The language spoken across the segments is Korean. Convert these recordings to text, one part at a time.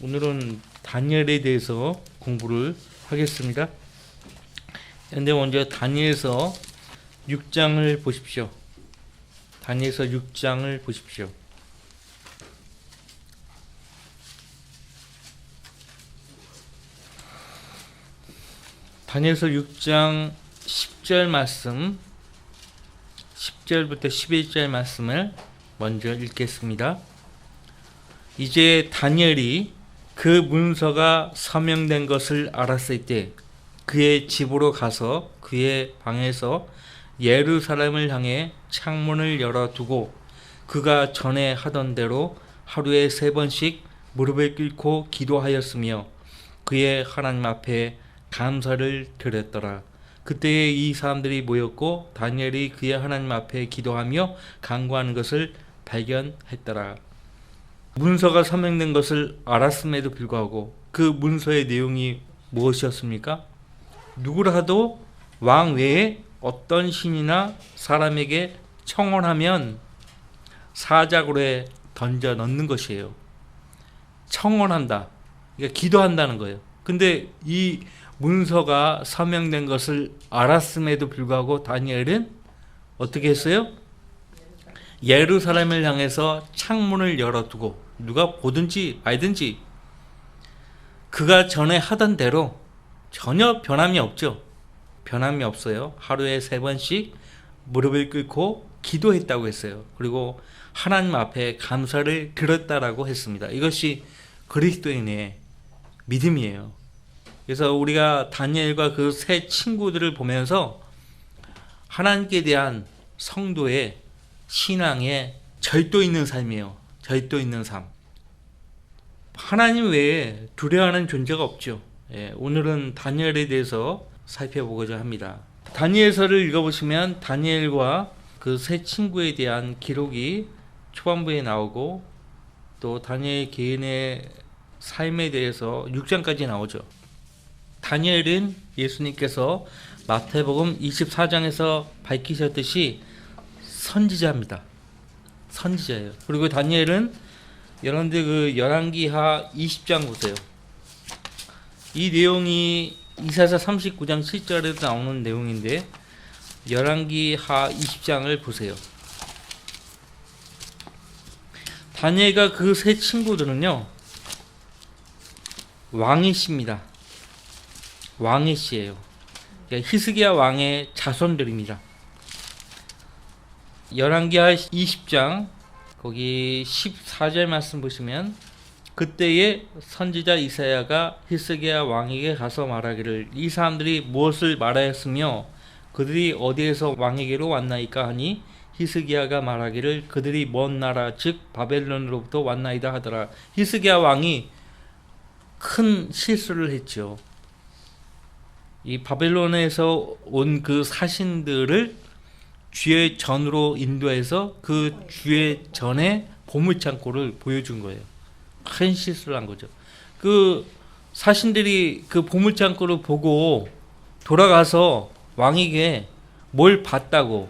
오늘은 다니엘에 대해서 공부를 하겠습니다. 근데 먼저 다니엘서 6장을 보십시오. 다니엘서 6장을 보십시오. 다니엘서 6장 10절 말씀, 10절부터 11절 말씀을 먼저 읽겠습니다. 이제 다니엘이 그 문서가 서명된 것을 알았을 때 그의 집으로 가서 그의 방에서 예루살렘을 향해 창문을 열어두고 그가 전에 하던 대로 하루에 3번씩 무릎을 꿇고 기도하였으며 그의 하나님 앞에 감사를 드렸더라. 그때에 이 사람들이 모였고 다니엘이 그의 하나님 앞에 기도하며 간구하는 것을 발견했더라. 문서가 서명된 것을 알았음에도 불구하고 그 문서의 내용이 무엇이었습니까? 누구라도 왕 외에 어떤 신이나 사람에게 청혼하면 사자굴에 던져 넣는 것이에요. 청혼한다. 그러니까 기도한다는 거예요. 근데 이 문서가 서명된 것을 알았음에도 불구하고 다니엘은 어떻게 했어요? 예루살렘을 향해서 창문을 열어두고 누가 보든지 말든지 그가 전에 하던 대로 전혀 변함이 없죠. 변함이 없어요. 하루에 3번씩 무릎을 꿇고 기도했다고 했어요. 그리고 하나님 앞에 감사를 드렸다라고 했습니다. 이것이 그리스도인의 믿음이에요. 그래서 우리가 다니엘과 그 세 친구들을 보면서 하나님께 대한 성도의 신앙에 절도 있는 삶이에요. 절도 있는 삶. 하나님 외에 두려워하는 존재가 없죠. 오늘은 다니엘에 대해서 살펴보고자 합니다. 다니엘서를 읽어보시면 다니엘과 그 세 친구에 대한 기록이 초반부에 나오고 또 다니엘 개인의 삶에 대해서 6장까지 나오죠. 다니엘은 예수님께서 마태복음 24장에서 밝히셨듯이 선지자입니다. 선지자예요. 그리고 다니엘은 여러분들 그 열왕기하 20장 보세요. 이 내용이 이사야 39장 7절에도 나오는 내용인데 열왕기하 20장을 보세요. 다니엘과 그 세 친구들은요 왕의 씨입니다. 왕의 씨예요. 그러니까 히스기야 왕의 자손들입니다. 열왕기하 20장 거기 14절 말씀 보시면 그때에 선지자 이사야가 히스기야 왕에게 가서 말하기를 이 사람들이 무엇을 말하였으며 그들이 어디에서 왕에게로 왔나이까 하니 히스기야가 말하기를 그들이 먼 나라 즉 바벨론으로부터 왔나이다 하더라. 히스기야 왕이 큰 실수를 했죠. 이 바벨론에서 온 그 사신들을 주의 전으로 인도해서 그 주의 전에 보물창고를 보여준 거예요. 큰 실수를 한 거죠. 그 사신들이 그 보물창고를 보고 돌아가서 왕에게 뭘 봤다고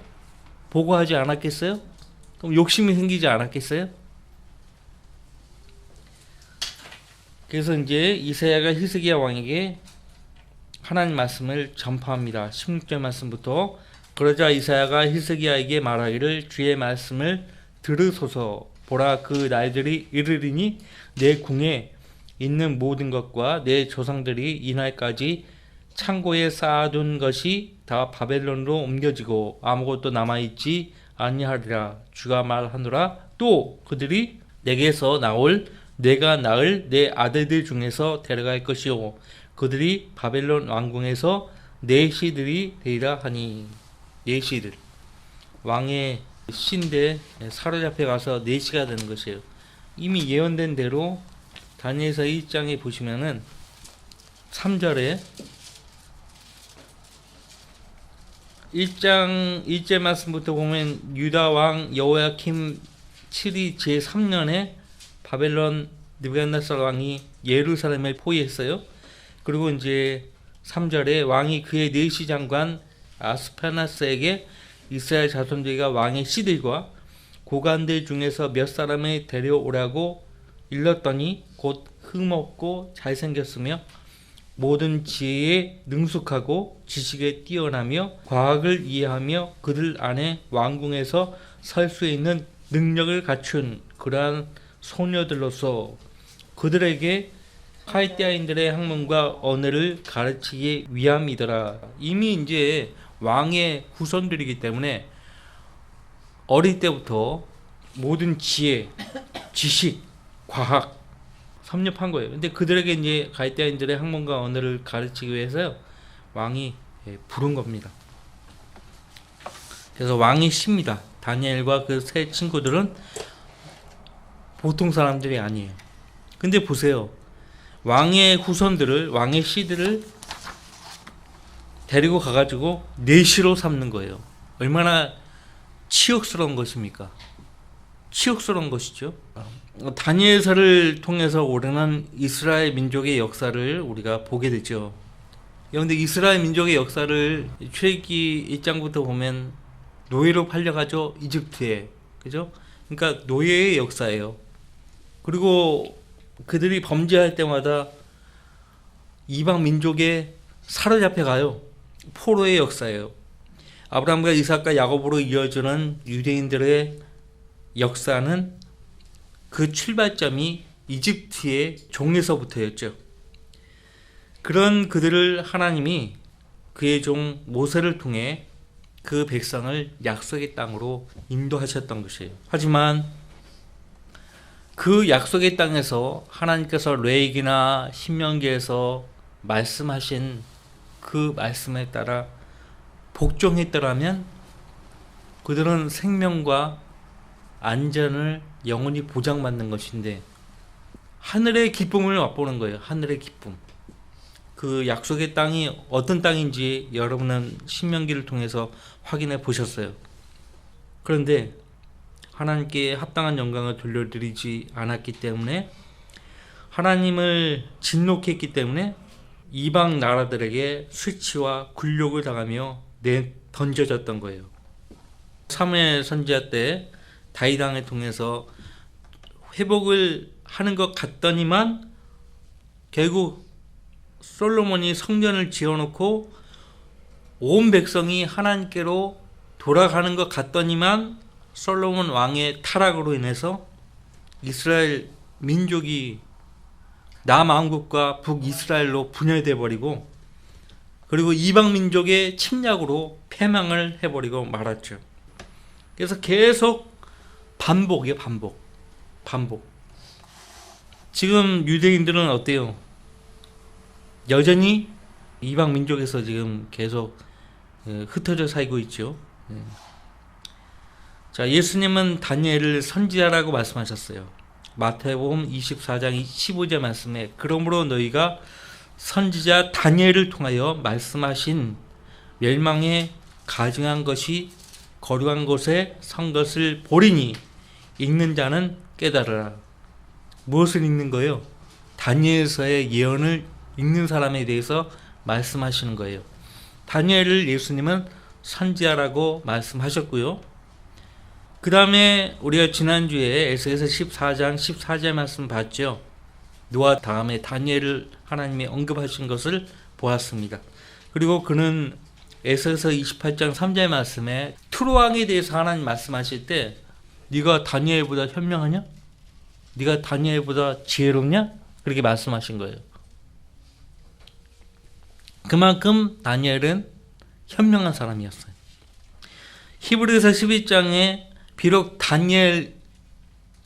보고하지 않았겠어요? 그럼 욕심이 생기지 않았겠어요? 그래서 이제 이사야가 히스기야 왕에게 하나님 말씀을 전파합니다. 16절 말씀부터 그러자 이사야가 히스기야에게 말하기를 주의 말씀을 들으소서. 보라 그 날들이 이르리니 내 궁에 있는 모든 것과 내 조상들이 이날까지 창고에 쌓아둔 것이 다 바벨론으로 옮겨지고 아무것도 남아있지 아니하리라. 주가 말하노라. 또 그들이 내게서 나올 내가 낳을 내 아들들 중에서 데려갈 것이요 그들이 바벨론 왕궁에서 내 시들이 되리라 하니. 네 시들 왕의 시인데 사로잡혀 가서 네 시가 되는 것이에요. 이미 예언된 대로 다니엘서 1장에 보시면은 3절에 1장 1절 말씀부터 보면 유다 왕 여호야킴 7위 제3년에 바벨론 느부갓네살 왕이 예루살렘을 포위했어요. 그리고 이제 3절에 왕이 그의 내시 장관 아스파나스에게 이스라엘 자손들과 왕의 씨들과 고관들 중에서 몇 사람을 데려오라고 일렀더니 곧 흠없고 잘생겼으며 모든 지혜에 능숙하고 지식에 뛰어나며 과학을 이해하며 그들 안에 왕궁에서 설 수 있는 능력을 갖춘 그러한 소녀들로서 그들에게 칼디아인들의 학문과 언어를 가르치기 위함이더라. 이미 이제 왕의 후손들이기 때문에 어릴 때부터 모든 지혜, 지식, 과학 섭렵한 거예요. 근데 그들에게 이제 갈대아인들의 학문과 언어를 가르치기 위해서 왕이 부른 겁니다. 그래서 왕이 쉽니다. 다니엘과 그 세 친구들은 보통 사람들이 아니에요. 근데 보세요. 왕의 후손들을, 왕의 씨들을 데리고 가가지고 내시로 삼는 거예요. 얼마나 치욕스러운 것입니까? 치욕스러운 것이죠. 다니엘서를 통해서 우리는 이스라엘 민족의 역사를 우리가 보게 되죠. 그런데 이스라엘 민족의 역사를 출애굽기 1장부터 보면 노예로 팔려가죠. 이집트에. 그죠? 그러니까 노예의 역사예요. 그리고 그들이 범죄할 때마다 이방 민족에 사로잡혀 가요. 포로의 역사예요. 아브라함과 이삭과 야곱으로 이어지는 유대인들의 역사는 그 출발점이 이집트의 종에서부터였죠. 그런 그들을 하나님이 그의 종 모세를 통해 그 백성을 약속의 땅으로 인도하셨던 것이에요. 하지만 그 약속의 땅에서 하나님께서 레위기나 신명기에서 말씀하신 그 말씀에 따라 복종했더라면 그들은 생명과 안전을 영원히 보장받는 것인데 하늘의 기쁨을 맛보는 거예요. 하늘의 기쁨. 그 약속의 땅이 어떤 땅인지 여러분은 신명기를 통해서 확인해 보셨어요. 그런데 하나님께 합당한 영광을 돌려드리지 않았기 때문에 하나님을 진노했기 때문에 이방 나라들에게 수치와 굴욕을 당하며 던져졌던 거예요. 사무엘 선지자 때 다윗 왕을 통해서 회복을 하는 것 같더니만 결국 솔로몬이 성전을 지어놓고 온 백성이 하나님께로 돌아가는 것 같더니만 솔로몬 왕의 타락으로 인해서 이스라엘 민족이 남왕국과 북이스라엘로 분열돼 버리고 그리고 이방 민족의 침략으로 패망을 해버리고 말았죠. 그래서 계속 반복이에요. 반복. 지금 유대인들은 어때요? 여전히 이방 민족에서 지금 계속 흩어져 살고 있죠. 자, 예수님은 다니엘을 선지자라고 말씀하셨어요. 마태복음 24장 15절 말씀에 그러므로 너희가 선지자 다니엘을 통하여 말씀하신 멸망에 가증한 것이 거룩한 곳에 선 것을 보리니 읽는 자는 깨달으라. 무엇을 읽는 거예요? 다니엘서의 예언을 읽는 사람에 대해서 말씀하시는 거예요. 다니엘을 예수님은 선지자라고 말씀하셨고요. 그 다음에 우리가 지난주에 에스겔서 14장 14절 말씀 봤죠. 노아 다음에 다니엘을 하나님이 언급하신 것을 보았습니다. 그리고 그는 에스겔서 28장 3절 말씀에 투르왕에 대해서 하나님 말씀하실 때 네가 다니엘보다 현명하냐? 네가 다니엘보다 지혜롭냐? 그렇게 말씀하신 거예요. 그만큼 다니엘은 현명한 사람이었어요. 히브리서 11장에 비록 다니엘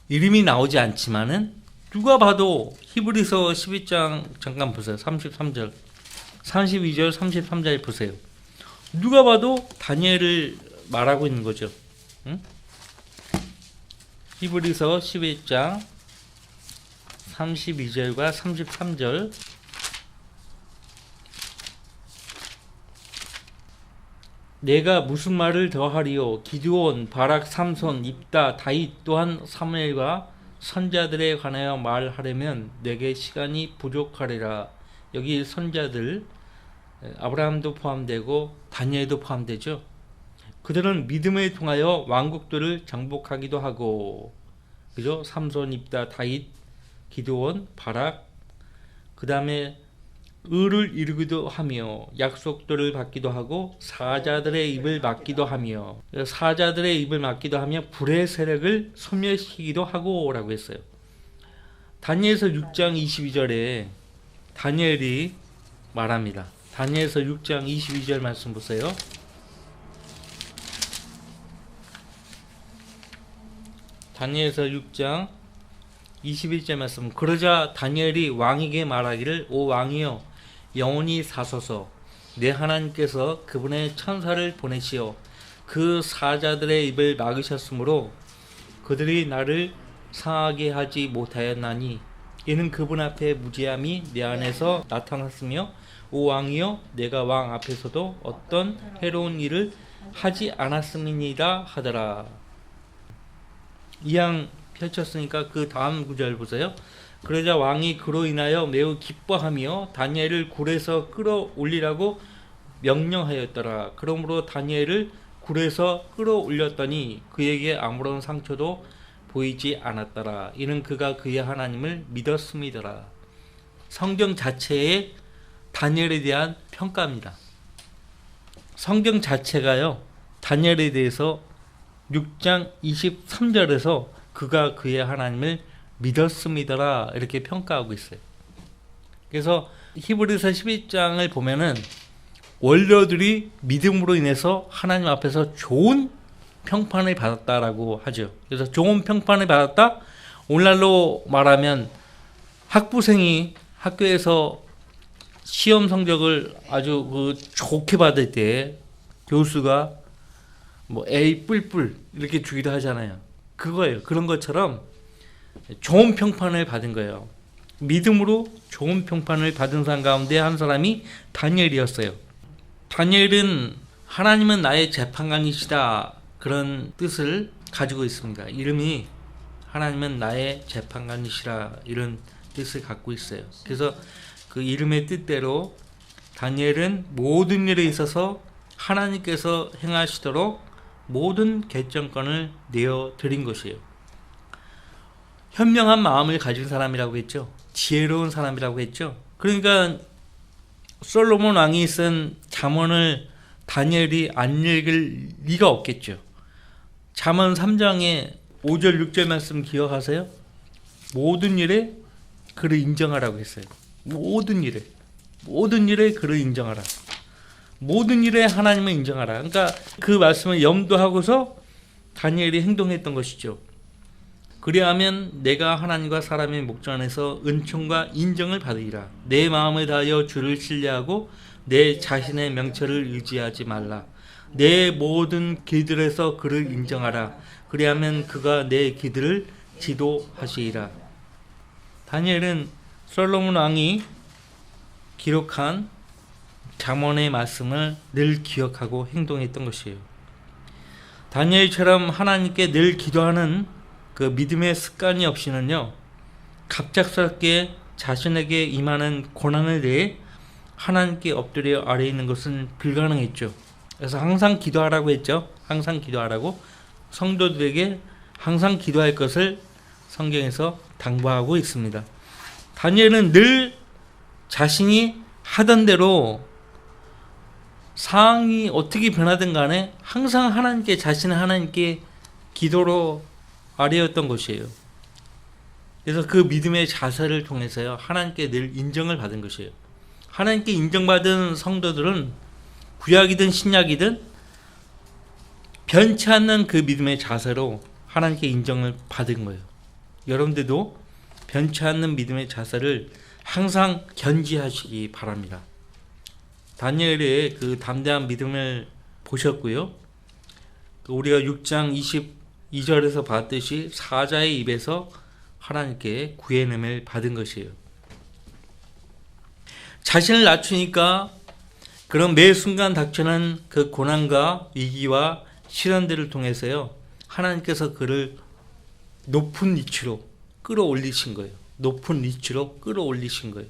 이름이 나오지 않지만은 누가 봐도 히브리서 12장 잠깐 보세요. 33절, 32절, 33절 보세요. 누가 봐도 다니엘을 말하고 있는 거죠. 응? 히브리서 11장 32절과 33절 내가 무슨 말을 더하리요 기드온, 바락, 삼손, 입다, 다윗 또한 사무엘과 선자들에 관하여 말하려면 내게 시간이 부족하리라. 여기 선자들 아브라함도 포함되고 다니엘도 포함되죠. 그들은 믿음을 통하여 왕국들을 정복하기도 하고 그죠? 삼손, 입다, 다윗 기드온, 바락, 그 다음에 의를 이루기도 하며 약속들을 받기도 하고 사자들의 입을 막기도 하며 사자들의 입을 막기도 하며 불의 세력을 소멸시키기도 하고 라고 했어요. 다니엘서 6장 22절에 다니엘이 말합니다. 다니엘서 6장 22절 말씀 보세요. 다니엘서 6장 21절 말씀. 그러자 다니엘이 왕에게 말하기를 오 왕이여 영원히 사소서 내 하나님께서 그분의 천사를 보내시어 그 사자들의 입을 막으셨으므로 그들이 나를 상하게 하지 못하였나니 이는 그분 앞에 무지함이 내 안에서 나타났으며 오 왕이여 내가 왕 앞에서도 어떤 해로운 일을 하지 않았음이니이다 하더라. 이양 펼쳤으니까 그 다음 구절 보세요. 그러자 왕이 그로 인하여 매우 기뻐하며 다니엘을 굴에서 끌어올리라고 명령하였더라. 그러므로 다니엘을 굴에서 끌어올렸더니 그에게 아무런 상처도 보이지 않았더라. 이는 그가 그의 하나님을 믿었음이더라. 성경 자체에 다니엘에 대한 평가입니다. 성경 자체가요, 다니엘에 대해서 6장 23절에서 그가 그의 하나님을 믿었음이더라 이렇게 평가하고 있어요. 그래서 히브리서 11장을 보면은 원로들이 믿음으로 인해서 하나님 앞에서 좋은 평판을 받았다라고 하죠. 그래서 좋은 평판을 받았다. 오늘날로 말하면 학부생이 학교에서 시험 성적을 아주 좋게 받을 때 교수가 뭐 A 뿔뿔 이렇게 주기도 하잖아요. 그거예요. 그런 것처럼 좋은 평판을 받은 거예요. 믿음으로 좋은 평판을 받은 사람 가운데 한 사람이 다니엘이었어요. 다니엘은 하나님은 나의 재판관이시다 그런 뜻을 가지고 있습니다. 이름이 하나님은 나의 재판관이시라 이런 뜻을 갖고 있어요. 그래서 그 이름의 뜻대로 다니엘은 모든 일에 있어서 하나님께서 행하시도록 모든 결정권을 내어 드린 것이에요. 현명한 마음을 가진 사람이라고 했죠. 지혜로운 사람이라고 했죠. 그러니까 솔로몬 왕이 쓴 잠언을 다니엘이 안 읽을 리가 없겠죠. 잠언 3장에 5절 6절 말씀 기억하세요? 모든 일에 그를 인정하라고 했어요. 모든 일에 그를 인정하라. 모든 일에 하나님을 인정하라. 그러니까 그 말씀을 염두하고서 다니엘이 행동했던 것이죠. 그리하면 내가 하나님과 사람의 목전 안에서 은총과 인정을 받으리라. 내 마음을 다하여 주를 신뢰하고 내 자신의 명철을 의지하지 말라. 내 모든 길들에서 그를 인정하라. 그리하면 그가 내 길들을 지도하시리라. 다니엘은 솔로몬 왕이 기록한 잠언의 말씀을 늘 기억하고 행동했던 것이에요. 다니엘처럼 하나님께 늘 기도하는 그 믿음의 습관이 없이는요, 갑작스럽게 자신에게 임하는 고난에 대해 하나님께 엎드려 아래 있는 것은 불가능했죠. 그래서 항상 기도하라고 했죠. 항상 기도하라고 성도들에게 항상 기도할 것을 성경에서 당부하고 있습니다. 다니엘은 늘 자신이 하던 대로 상황이 어떻게 변하든 간에 항상 하나님께 자신은 하나님께 기도로 아뢰었던 것이에요. 그래서 그 믿음의 자세를 통해서요 하나님께 늘 인정을 받은 것이에요. 하나님께 인정받은 성도들은 구약이든 신약이든 변치 않는 그 믿음의 자세로 하나님께 인정을 받은 거예요. 여러분들도 변치 않는 믿음의 자세를 항상 견지하시기 바랍니다. 다니엘의 그 담대한 믿음을 보셨고요. 우리가 6장 22절에서 봤듯이 사자의 입에서 하나님께 구해냄을 받은 것이에요. 자신을 낮추니까 그런 매 순간 닥치는 그 고난과 위기와 시련들을 통해서요 하나님께서 그를 높은 위치로 끌어올리신 거예요. 높은 위치로 끌어올리신 거예요.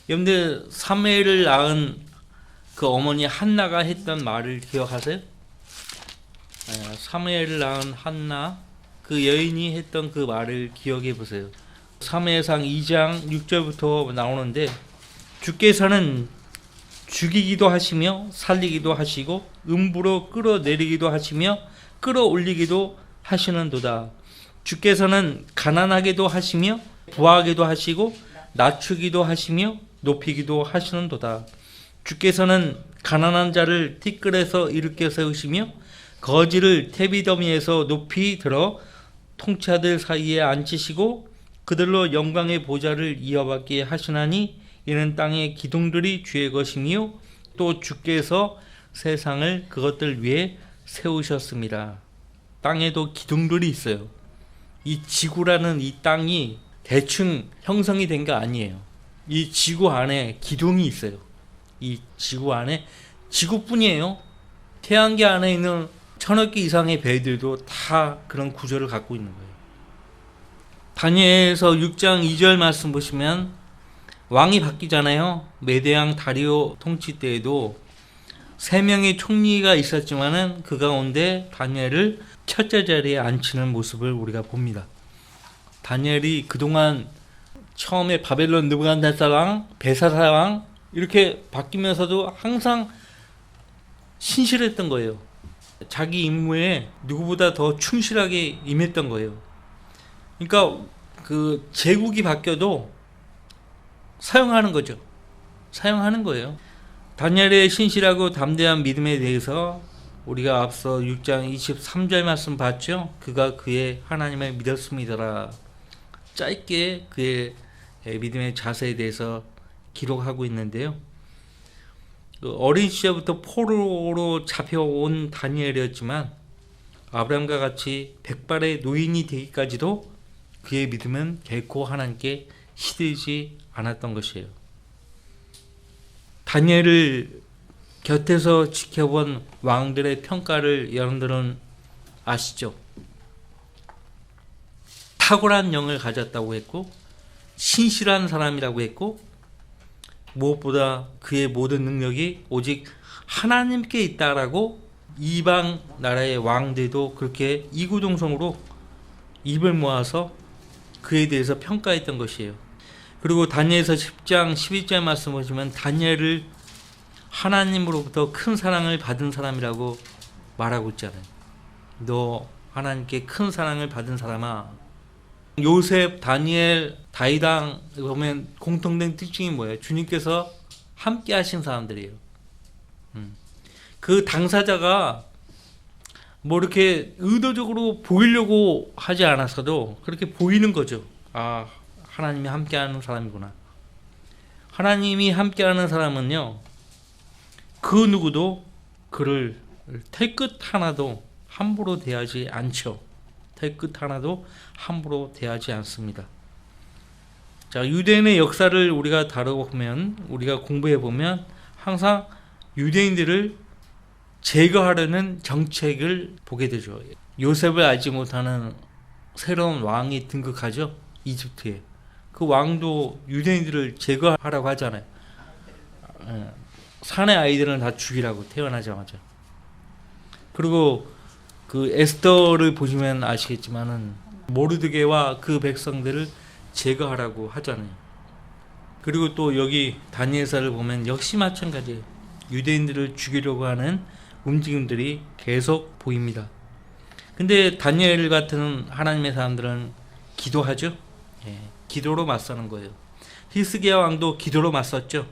여러분들 사무엘을 낳은 그 어머니 한나가 했던 말을 기억하세요? 사무엘을 낳은 한나 그 여인이 했던 그 말을 기억해 보세요. 사무엘상 2장 6절부터 나오는데 주께서는 죽이기도 하시며 살리기도 하시고 음부로 끌어내리기도 하시며 끌어올리기도 하시는도다. 주께서는 가난하게도 하시며 부하게도 하시고 낮추기도 하시며 높이기도 하시는도다. 주께서는 가난한 자를 티끌에서 일으켜 세우시며 거지를 태비더미에서 높이 들어 통치자들 사이에 앉히시고 그들로 영광의 보좌를 이어받게 하시나니 이는 땅의 기둥들이 주의 것이며 또 주께서 세상을 그것들 위에 세우셨습니다. 땅에도 기둥들이 있어요. 이 지구라는 이 땅이 대충 형성이 된 게 아니에요. 이 지구 안에 기둥이 있어요. 이 지구 안에 지구뿐이에요. 태양계 안에 있는 1000억 개 이상의 별들도 다 그런 구조를 갖고 있는 거예요. 다니엘서 6장 2절 말씀 보시면 왕이 바뀌잖아요. 메대왕 다리오 통치 때에도 3명의 총리가 있었지만은 그 가운데 다니엘을 첫째 자리에 앉히는 모습을 우리가 봅니다. 다니엘이 그동안 처음에 바벨론 느부갓네살 왕, 벨사살 왕 이렇게 바뀌면서도 항상 신실했던 거예요. 자기 임무에 누구보다 더 충실하게 임했던 거예요. 그러니까 그 제국이 바뀌어도 사용하는 거죠. 사용하는 거예요. 다니엘의 신실하고 담대한 믿음에 대해서 우리가 앞서 6장 23절 말씀 봤죠. 그가 그의 하나님을 믿었습니다라. 짧게 그의 믿음의 자세에 대해서 기록하고 있는데요. 어린 시절부터 포로로 잡혀온 다니엘이었지만 아브라함과 같이 백발의 노인이 되기까지도 그의 믿음은 결코 하나님께 시들지 않았던 것이에요. 다니엘을 곁에서 지켜본 왕들의 평가를 여러분들은 아시죠? 탁월한 영을 가졌다고 했고 신실한 사람이라고 했고 무엇보다 그의 모든 능력이 오직 하나님께 있다라고 이방 나라의 왕들도 그렇게 이구동성으로 입을 모아서 그에 대해서 평가했던 것이에요. 그리고 다니엘서 10장 12절 말씀 보시면 다니엘을 하나님으로부터 큰 사랑을 받은 사람이라고 말하고 있잖아요. 너 하나님께 큰 사랑을 받은 사람아. 요셉, 다니엘, 다윗왕 보면 공통된 특징이 뭐예요? 주님께서 함께 하신 사람들이에요. 그 당사자가 뭐 이렇게 의도적으로 보이려고 하지 않았어도 그렇게 보이는 거죠. 아, 하나님이 함께하는 사람이구나. 하나님이 함께하는 사람은요, 그 누구도 그를 털끝 하나도 함부로 대하지 않죠. 털끝 하나도 함부로 대하지 않습니다. 자, 유대인의 역사를 우리가 다뤄보면, 우리가 공부해보면 항상 유대인들을 제거하려는 정책을 보게 되죠. 요셉을 알지 못하는 새로운 왕이 등극하죠. 이집트에. 그 왕도 유대인들을 제거하라고 하잖아요. 산의 아이들은 다 죽이라고 태어나자마자. 그리고 그 에스더를 보시면 아시겠지만은 모르드게와 그 백성들을 제거하라고 하잖아요. 그리고 또 여기 다니엘서를 보면 역시 마찬가지예요. 유대인들을 죽이려고 하는 움직임들이 계속 보입니다. 근데 다니엘 같은 하나님의 사람들은 기도하죠. 기도로 맞서는 거예요. 히스기야 왕도 기도로 맞섰죠.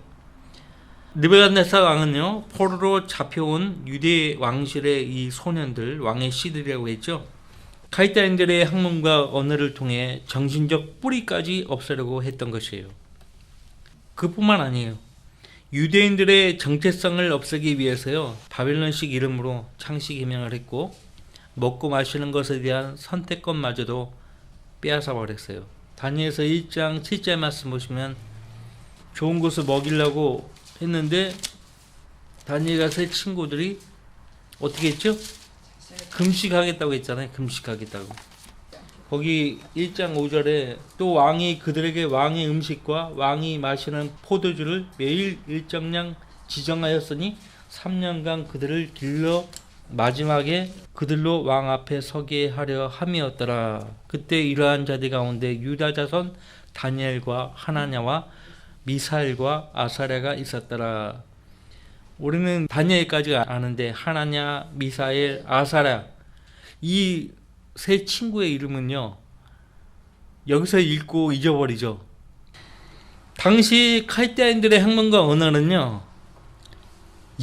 느부갓네살 왕은요, 포로로 잡혀온 유대 왕실의 이 소년들, 왕의 씨들이라고 했죠. 카이타인들의 학문과 언어를 통해 정신적 뿌리까지 없애려고 했던 것이에요. 그뿐만 아니에요. 유대인들의 정체성을 없애기 위해서요, 바벨론식 이름으로 창씨 개명을 했고 먹고 마시는 것에 대한 선택권마저도 빼앗아 버렸어요. 다니엘서 1장 7절 말씀 보시면 좋은 것을 먹이려고 했는데 다니엘과 세 친구들이 어떻게 했죠? 금식하겠다고 했잖아요. 금식하겠다고. 거기 1장 5절에 또 왕이 그들에게 왕의 음식과 왕이 마시는 포도주를 매일 일정량 지정하였으니 3년간 그들을 길러 마지막에 그들로 왕 앞에 서게 하려 함이었더라. 그때 이러한 자들 가운데 유다 자손 다니엘과 하나냐와 미사엘과 아사랴가 있었더라. 우리는 다니엘까지 아는데 하나냐, 미사엘, 아사랴 이 세 친구의 이름은요 여기서 읽고 잊어버리죠. 당시 칼데아인들의 학문과 언어는요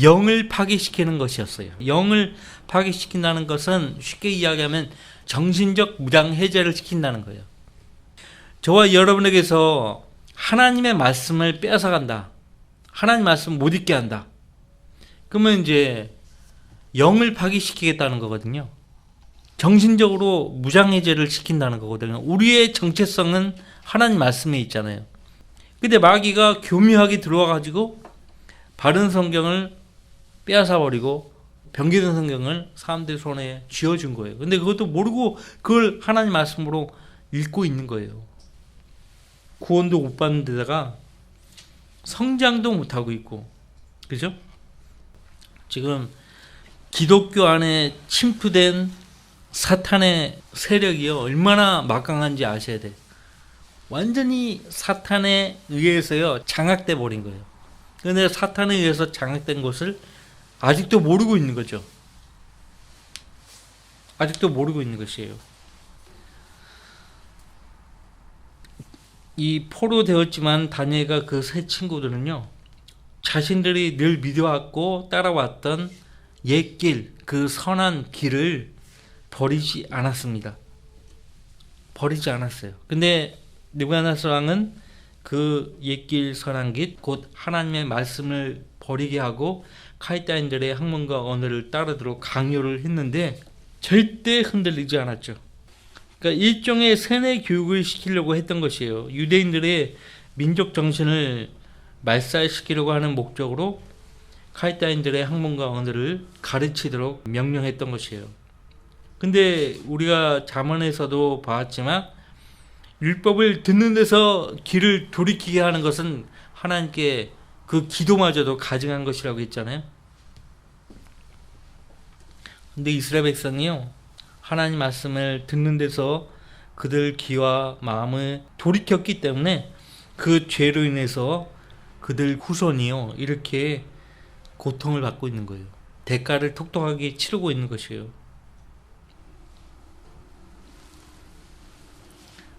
영을 파괴시키는 것이었어요. 영을 파괴시킨다는 것은 쉽게 이야기하면 정신적 무장 해제를 시킨다는 거예요. 저와 여러분에게서 하나님의 말씀을 빼앗아간다. 하나님 말씀 못 읽게 한다. 그러면 이제 영을 파괴시키겠다는 거거든요. 정신적으로 무장해제를 시킨다는 거거든요. 우리의 정체성은 하나님 말씀에 있잖아요. 근데 마귀가 교묘하게 들어와가지고 바른 성경을 빼앗아버리고 변기된 성경을 사람들 손에 쥐어준 거예요. 근데 그것도 모르고 그걸 하나님 말씀으로 읽고 있는 거예요. 구원도 못 받는 데다가 성장도 못하고 있고, 그죠? 지금 기독교 안에 침투된 사탄의 세력이요 얼마나 막강한지 아셔야 돼. 완전히 사탄에 의해서요 장악돼 버린 거예요. 그런데 사탄에 의해서 장악된 것을 아직도 모르고 있는 거죠. 아직도 모르고 있는 것이에요. 이 포로되었지만 다니엘과 그 세 친구들은요 자신들이 늘 믿어왔고 따라왔던 옛길, 그 선한 길을 버리지 않았습니다. 버리지 않았어요. 근데 느부갓네살 왕은 그 옛길 선한 길, 곧 하나님의 말씀을 버리게 하고 칼데아인들의 학문과 언어를 따르도록 강요를 했는데 절대 흔들리지 않았죠. 그러니까 일종의 세뇌 교육을 시키려고 했던 것이에요. 유대인들의 민족 정신을 말살시키려고 하는 목적으로 칼데아인들의 학문과 언어를 가르치도록 명령했던 것이에요. 근데 우리가 잠언에서도 봤지만 율법을 듣는 데서 귀를 돌이키게 하는 것은 하나님께 그 기도마저도 가증한 것이라고 했잖아요. 근데 이스라엘 백성이요 하나님 말씀을 듣는 데서 그들 귀와 마음을 돌이켰기 때문에 그 죄로 인해서 그들 후손이요 이렇게 고통을 받고 있는 거예요. 대가를 톡톡하게 치르고 있는 것이에요.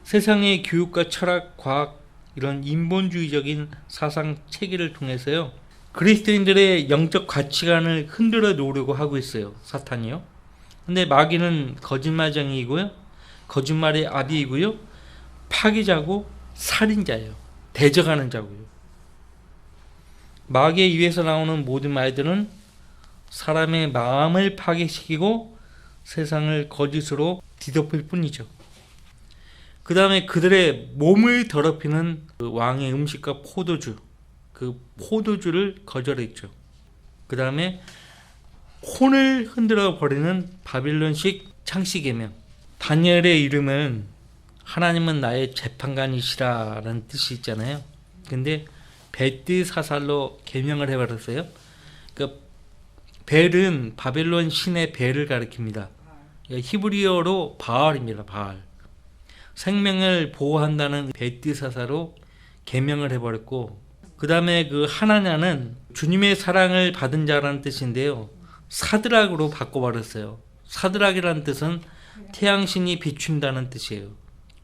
세상의 교육과 철학, 과학 이런 인본주의적인 사상 체계를 통해서요 그리스도인들의 영적 가치관을 흔들어 놓으려고 하고 있어요. 사탄이요. 근데 마귀는 거짓말쟁이이고요 거짓말의 아비이고요 파기자고 살인자예요. 대적하는 자고요. 마귀의 입에서 나오는 모든 말들은 사람의 마음을 파괴시키고 세상을 거짓으로 뒤덮을 뿐이죠. 그 다음에 그들의 몸을 더럽히는 그 왕의 음식과 포도주, 그 포도주를 거절했죠. 그 다음에 혼을 흔들어 버리는 바빌론식 창시개명. 다니엘의 이름은 하나님은 나의 재판관이시라는 뜻이 있잖아요. 근데 벨드사살로 개명을 해버렸어요. 그 벨은 바벨론 신의 벨을 가리킵니다. 히브리어로 바알입니다. 바알. 생명을 보호한다는 벨드사사로 개명을 해버렸고, 그 다음에 그 하나냐는 주님의 사랑을 받은 자라는 뜻인데요. 사드락으로 바꿔버렸어요. 사드락이라는 뜻은 태양신이 비춘다는 뜻이에요.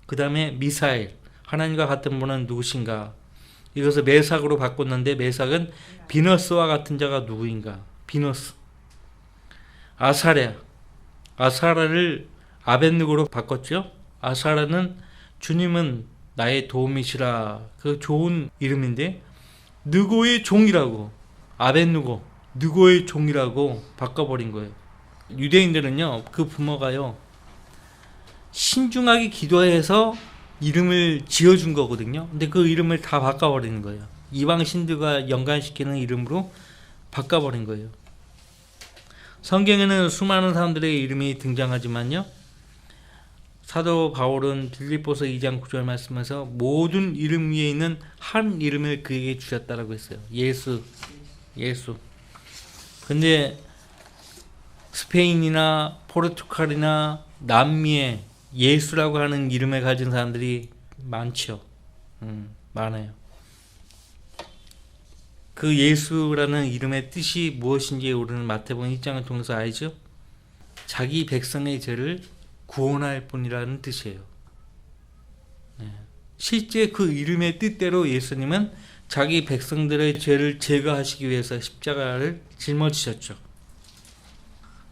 그 다음에 미사엘, 하나님과 같은 분은 누구신가? 이것을 메삭으로 바꿨는데 메삭은 비너스와 같은 자가 누구인가? 비너스. 아사랴, 아사라를 아벤누고로 바꿨죠. 아사라는 주님은 나의 도움이시라. 그 좋은 이름인데 느고의 종이라고 아벤누고 느고의 종이라고 바꿔버린 거예요. 유대인들은요 그 부모가요 신중하게 기도해서 이름을 지어준 거거든요. 근데 그 이름을 다 바꿔버리는 거예요. 이방 신들과 연관시키는 이름으로 바꿔버린 거예요. 성경에는 수많은 사람들의 이름이 등장하지만요 사도 바울은 빌립보서 2장 9절 말씀에서 모든 이름 위에 있는 한 이름을 그에게 주셨다라고 했어요. 예수. 근데 스페인이나 포르투갈이나 남미에 예수라고 하는 이름을 가진 사람들이 많죠. 많아요. 그 예수라는 이름의 뜻이 무엇인지 우리는 마태복음 1장을 통해서 알죠. 자기 백성의 죄를 구원할 뿐이라는 뜻이에요. 실제 그 이름의 뜻대로 예수님은 자기 백성들의 죄를 제거하시기 위해서 십자가를 짊어지셨죠.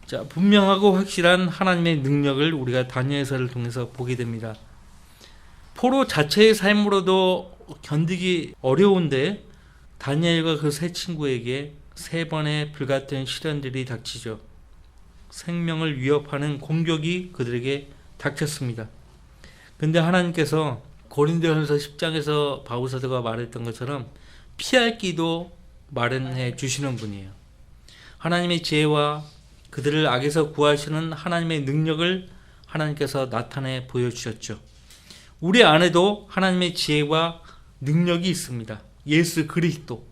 자, 분명하고 확실한 하나님의 능력을 우리가 다니엘서를 통해서 보게 됩니다. 포로 자체의 삶으로도 견디기 어려운데 다니엘과 그 세 친구에게 3번의 불같은 시련들이 닥치죠. 생명을 위협하는 공격이 그들에게 닥쳤습니다. 근데 하나님께서 고린도전서 10장에서 바울 사도가 말했던 것처럼 피할 길도 마련해 주시는 분이에요. 하나님의 지혜와 그들을 악에서 구하시는 하나님의 능력을 하나님께서 나타내 보여주셨죠. 우리 안에도 하나님의 지혜와 능력이 있습니다. 예수 그리스도.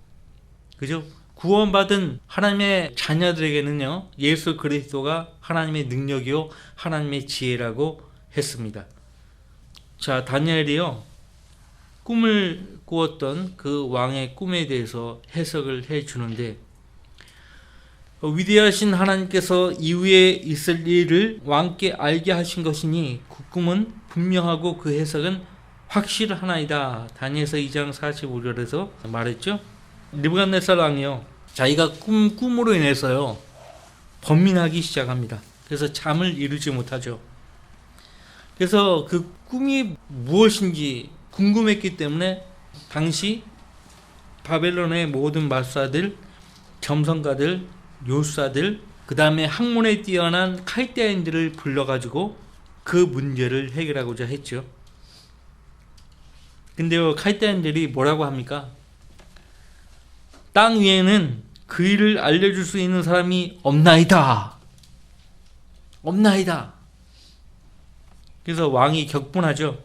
그죠? 구원받은 하나님의 자녀들에게는요, 예수 그리스도가 하나님의 능력이요, 하나님의 지혜라고 했습니다. 자, 다니엘이요, 꿈을 꾸었던 그 왕의 꿈에 대해서 해석을 해 주는데, 위대하신 하나님께서 이후에 있을 일을 왕께 알게 하신 것이니 그 꿈은 분명하고 그 해석은 확실하나이다. 다니엘서 2장 45절에서 말했죠. 느부갓네살 왕이요, 자기가 꿈으로 인해서요 번민하기 시작합니다. 그래서 잠을 이루지 못하죠. 그래서 그 꿈이 무엇인지 궁금했기 때문에 당시 바벨론의 모든 마술사들, 점성가들, 요술사들, 그 다음에 학문에 뛰어난 칼데아인들을 불러가지고 그 문제를 해결하고자 했죠. 근데요, 칼데아인들이 뭐라고 합니까? 땅 위에는 그 일을 알려줄 수 있는 사람이 없나이다. 없나이다. 그래서 왕이 격분하죠.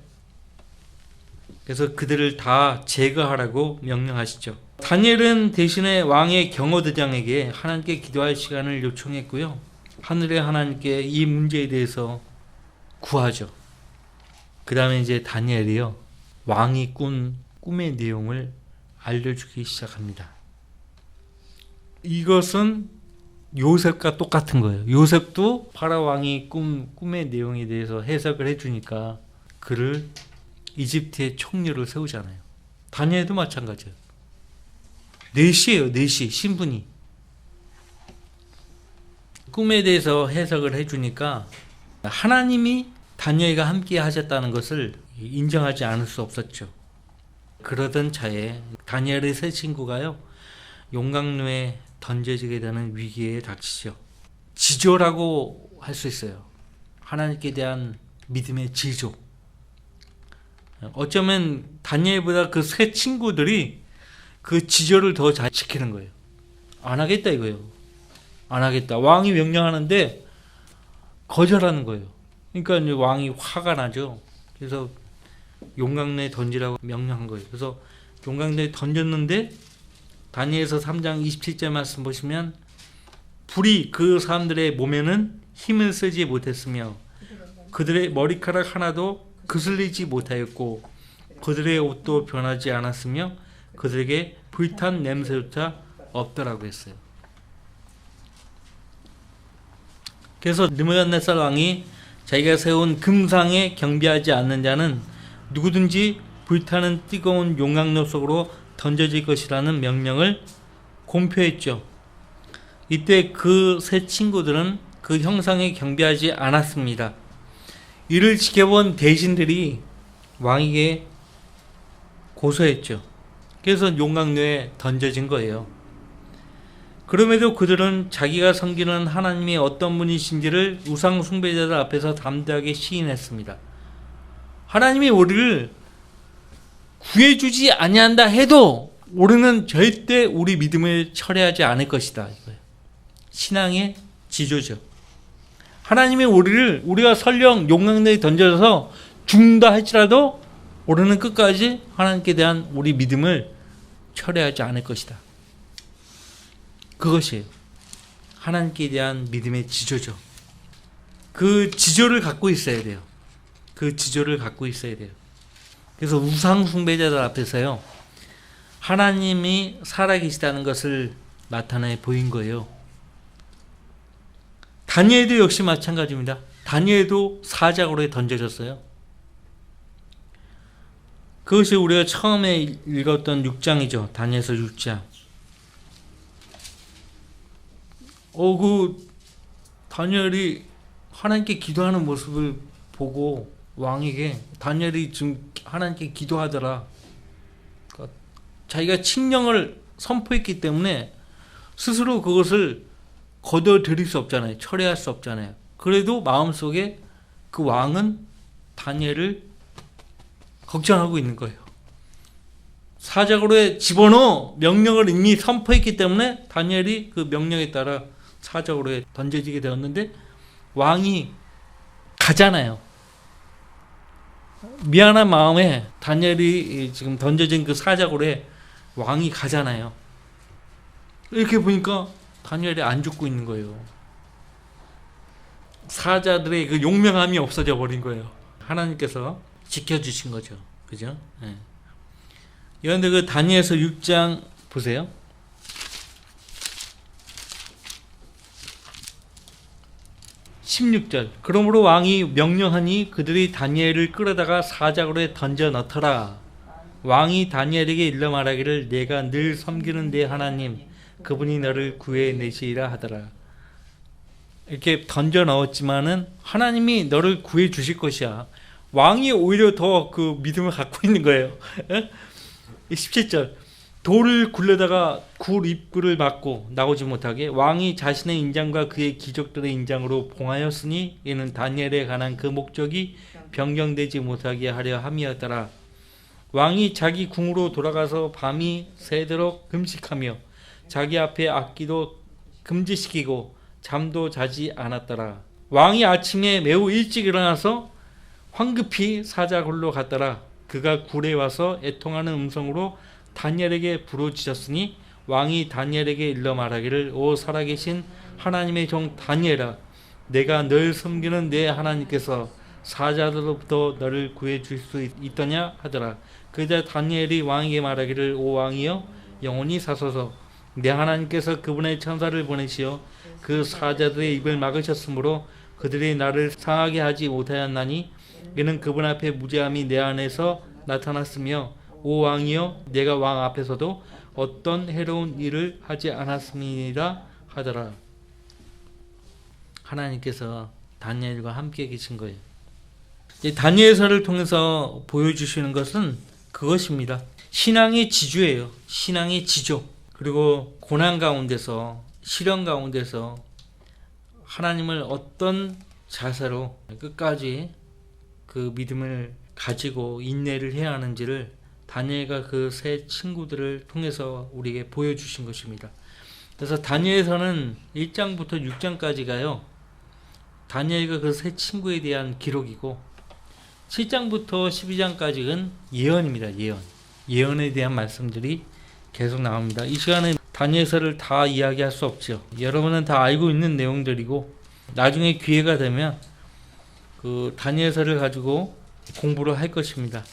그래서 그들을 다 제거하라고 명령하시죠. 다니엘은 대신에 왕의 경호대장에게 하나님께 기도할 시간을 요청했고요. 하늘의 하나님께 이 문제에 대해서 구하죠. 그 다음에 이제 다니엘이요, 왕이 꾼 꿈의 내용을 알려주기 시작합니다. 이것은 요셉과 똑같은 거예요. 요셉도 파라 왕이 꿈의 내용에 대해서 해석을 해주니까 그를 이집트의 총리로 세우잖아요. 다니엘도 마찬가지예요. 넷이에요. 넷이 신분이. 꿈에 대해서 해석을 해주니까 하나님이 다니엘과 함께 하셨다는 것을 인정하지 않을 수 없었죠. 그러던 차에 다니엘의 세 친구가요, 용광로에 던져지게 되는 위기에 닥치죠. 지조라고 할 수 있어요. 하나님께 대한 믿음의 지조. 어쩌면 다니엘보다 그 세 친구들이 그 지조를 더 잘 지키는 거예요. 안 하겠다 이거예요. 안 하겠다. 왕이 명령하는데 거절하는 거예요. 그러니까 이제 왕이 화가 나죠. 그래서 용광로에 던지라고 명령한 거예요. 그래서 용광로에 던졌는데 다니엘서 3장 27절 말씀 보시면 불이 그 사람들의 몸에는 힘을 쓰지 못했으며 그들의 머리카락 하나도 그슬리지 못하였고 그들의 옷도 변하지 않았으며 그들에게 불탄 냄새조차 없더라고 했어요. 그래서 느부갓네살 왕이 자기가 세운 금상에 경배하지 않는 자는 누구든지 불타는 뜨거운 용광로 속으로 던져질 것이라는 명령을 공표했죠. 이때 그 세 친구들은 그 형상에 경배하지 않았습니다. 이를 지켜본 대신들이 왕에게 고소했죠. 그래서 용광로에 던져진 거예요. 그럼에도 그들은 자기가 섬기는 하나님이 어떤 분이신지를 우상 숭배자들 앞에서 담대하게 시인했습니다. 하나님이 우리를 구해주지 아니한다 해도 우리는 절대 우리 믿음을 철회하지 않을 것이다. 이거예요. 신앙의 지조죠. 하나님이 우리가 설령 용광로에 던져서 죽는다 할지라도 우리는 끝까지 하나님께 대한 우리 믿음을 철회하지 않을 것이다. 그것이에요. 하나님께 대한 믿음의 지조죠. 그 지조를 갖고 있어야 돼요. 그 지조를 갖고 있어야 돼요. 그래서 우상 숭배자들 앞에서요, 하나님이 살아계시다는 것을 나타내 보인 거예요. 다니엘도 역시 마찬가지입니다. 다니엘도 사자굴에 던져졌어요. 그것이 우리가 처음에 읽었던 6장이죠. 다니엘서 6장. 그 다니엘이 하나님께 기도하는 모습을 보고 왕에게, 다니엘이 지금 하나님께 기도하더라. 그러니까 자기가 칙령을 선포했기 때문에 스스로 그것을 거둬들일 수 없잖아요. 철회할 수 없잖아요. 그래도 마음속에 그 왕은 다니엘을 걱정하고 있는 거예요. 사자굴에 집어넣어 명령을 이미 선포했기 때문에 다니엘이 그 명령에 따라 사자굴에 던져지게 되었는데, 왕이 가잖아요. 미안한 마음에 다니엘이 지금 던져진 그 사자굴에 왕이 가잖아요. 이렇게 보니까 다니엘이 안 죽고 있는 거예요. 사자들의 그 용맹함이 없어져 버린 거예요. 하나님께서 지켜주신 거죠. 그죠? 네. 그런데 그 다니엘서 6장 보세요. 16절. 그러므로 왕이 명령하니 그들이 다니엘을 끌어다가 사자굴에 던져 넣더라. 왕이 다니엘에게 일러 말하기를 내가 늘 섬기는 내 하나님 그분이 너를 구해내시리라 하더라. 이렇게 던져 넣었지만은 하나님이 너를 구해 주실 것이야. 왕이 오히려 더 그 믿음을 갖고 있는 거예요. 17절. 돌을 굴려다가 굴 입구를 막고 나오지 못하게 왕이 자신의 인장과 그의 귀족들의 인장으로 봉하였으니 이는 다니엘에 관한 그 목적이 변경되지 못하게 하려 함이었더라. 왕이 자기 궁으로 돌아가서 밤이 새도록 금식하며 자기 앞에 악기도 금지시키고 잠도 자지 않았더라. 왕이 아침에 매우 일찍 일어나서 황급히 사자굴로 갔더라. 그가 굴에 와서 애통하는 음성으로 다니엘에게 부르짖었으니 왕이 다니엘에게 일러 말하기를 오 살아계신 하나님의 종 다니엘아, 내가 널 섬기는 내 하나님께서 사자들로부터 너를 구해 줄 수 있더냐 하더라. 그러자 다니엘이 왕에게 말하기를 오 왕이여 영원히 사소서. 내 하나님께서 그분의 천사를 보내시어 그 사자들의 입을 막으셨으므로 그들이 나를 상하게 하지 못하였나니 이는 그분 앞에 무죄함이 내 안에서 나타났으며 오 왕이여 내가 왕 앞에서도 어떤 해로운 일을 하지 않았음이라 하더라. 하나님께서 다니엘과 함께 계신 거예요. 다니엘서를 통해서 보여주시는 것은 그것입니다. 신앙의 지주예요. 신앙의 지조. 그리고 고난 가운데서, 시련 가운데서 하나님을 어떤 자세로 끝까지 그 믿음을 가지고 인내를 해야 하는지를 다니엘과 그 세 친구들을 통해서 우리에게 보여주신 것입니다. 그래서 다니엘서는 1장부터 6장까지가요, 다니엘과 그 세 친구에 대한 기록이고 7장부터 12장까지는 예언입니다. 예언에 대한 말씀들이 계속 나옵니다. 이 시간에 다니엘서를 다 이야기할 수 없죠. 여러분은 다 알고 있는 내용들이고 나중에 기회가 되면 그 다니엘서를 가지고 공부를 할 것입니다.